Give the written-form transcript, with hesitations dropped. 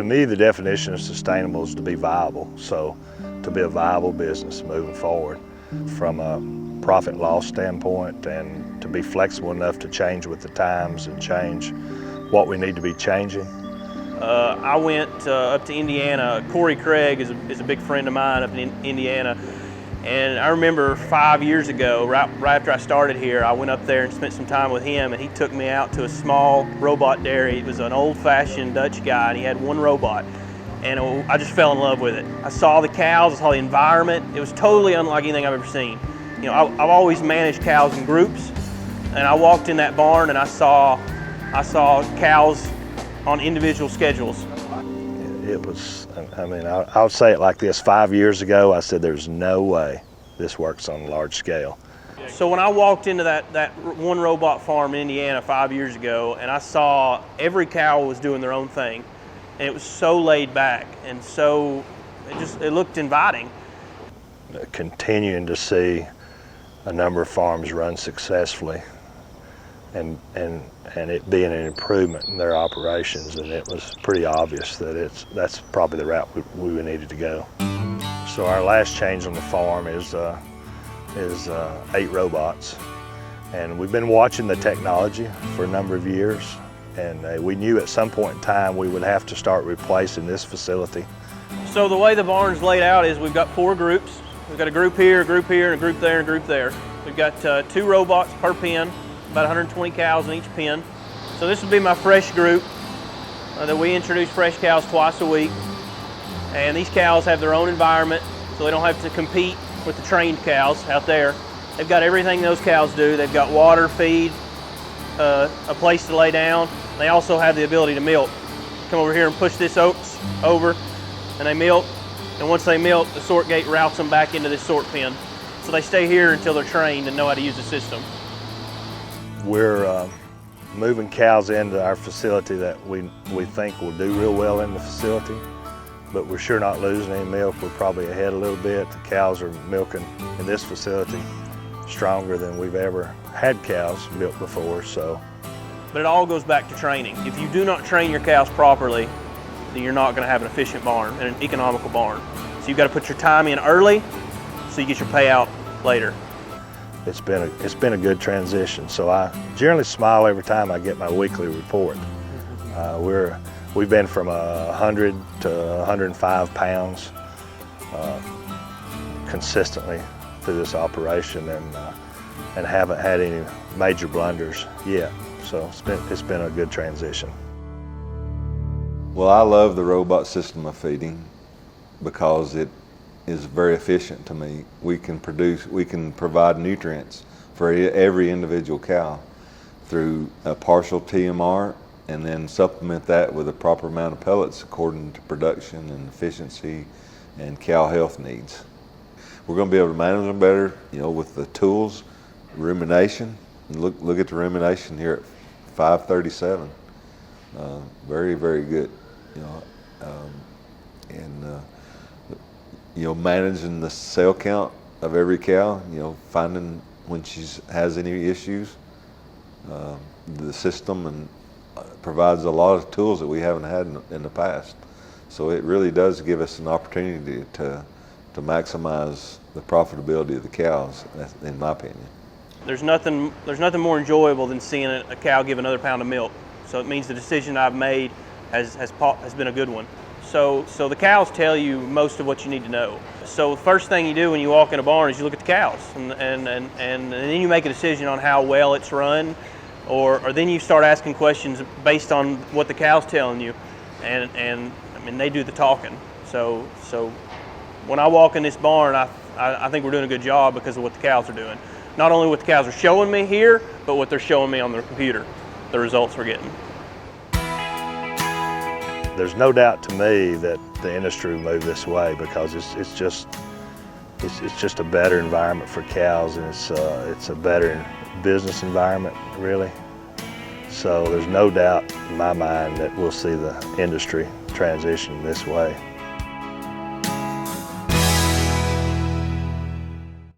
To me, the definition of sustainable is to be viable. So to be a viable business moving forward from a profit and loss standpoint, and to be flexible enough to change with the times and change what we need to be changing. I went up to Indiana. Corey Craig is a big friend of mine up in Indiana. And I remember 5 years ago, right after I started here, I went up there and spent some time with him, and he took me out to a small robot dairy. It was an old-fashioned Dutch guy, and he had one robot. And I just fell in love with it. I saw the cows, I saw the environment. It was totally unlike anything I've ever seen. You know, I've always managed cows in groups, and I walked in that barn and I saw cows on individual schedules. It was, I mean, I would say it like this: 5 years ago, I said there's no way this works on a large scale. So when I walked into that one robot farm in Indiana 5 years ago, and I saw every cow was doing their own thing, and it was so laid back, and so it looked inviting. Continuing to see a number of farms run successfully, and it being an improvement in their operations, and it was pretty obvious that that's probably the route we needed to go. So our last change on the farm is 8 robots, and we've been watching the technology for a number of years, and we knew at some point in time we would have to start replacing this facility. So the way the barn's laid out is we've got 4 groups. We've got a group here, and a group there, and a group there. We've got 2 robots per pen, about 120 cows in each pen. So this would be my fresh group that we introduce fresh cows twice a week. And these cows have their own environment, so they don't have to compete with the trained cows out there. They've got everything those cows do. They've got water, feed, a place to lay down. They also have the ability to milk. Come over here and push this oats over, and they milk. And once they milk, the sort gate routes them back into this sort pen. So they stay here until they're trained and know how to use the system. We're moving cows into our facility that we think will do real well in the facility, but we're sure not losing any milk. We're probably ahead a little bit. The cows are milking in this facility stronger than we've ever had cows milk before. But it all goes back to training. If you do not train your cows properly, then you're not going to have an efficient barn and an economical barn. So you've got to put your time in early so you get your payout later. It's been a good transition. So I generally smile every time I get my weekly report. We've been from 100 to 105 pounds consistently through this operation, and haven't had any major blunders yet. So it's been a good transition. Well, I love the robot system of feeding because it is very efficient to me. We can provide nutrients for every individual cow through a partial TMR, and then supplement that with a proper amount of pellets according to production and efficiency and cow health needs. We're going to be able to manage them better, you know, with the tools, rumination. Look at the rumination here at 537. Very, very good, you know, you know, managing the cell count of every cow, you know, finding when she has any issues. The system provides a lot of tools that we haven't had in the past. So it really does give us an opportunity to maximize the profitability of the cows, in my opinion. There's nothing more enjoyable than seeing a cow give another pound of milk. So it means the decision I've made has been a good one. So the cows tell you most of what you need to know. So the first thing you do when you walk in a barn is you look at the cows, and then you make a decision on how well it's run, or then you start asking questions based on what the cow's telling you, and I mean, they do the talking. So when I walk in this barn, I think we're doing a good job because of what the cows are doing. Not only what the cows are showing me here, but what they're showing me on their computer, the results we're getting. There's no doubt to me that the industry will move this way because it's just a better environment for cows, and it's a better business environment, really. So there's no doubt in my mind that we'll see the industry transition this way.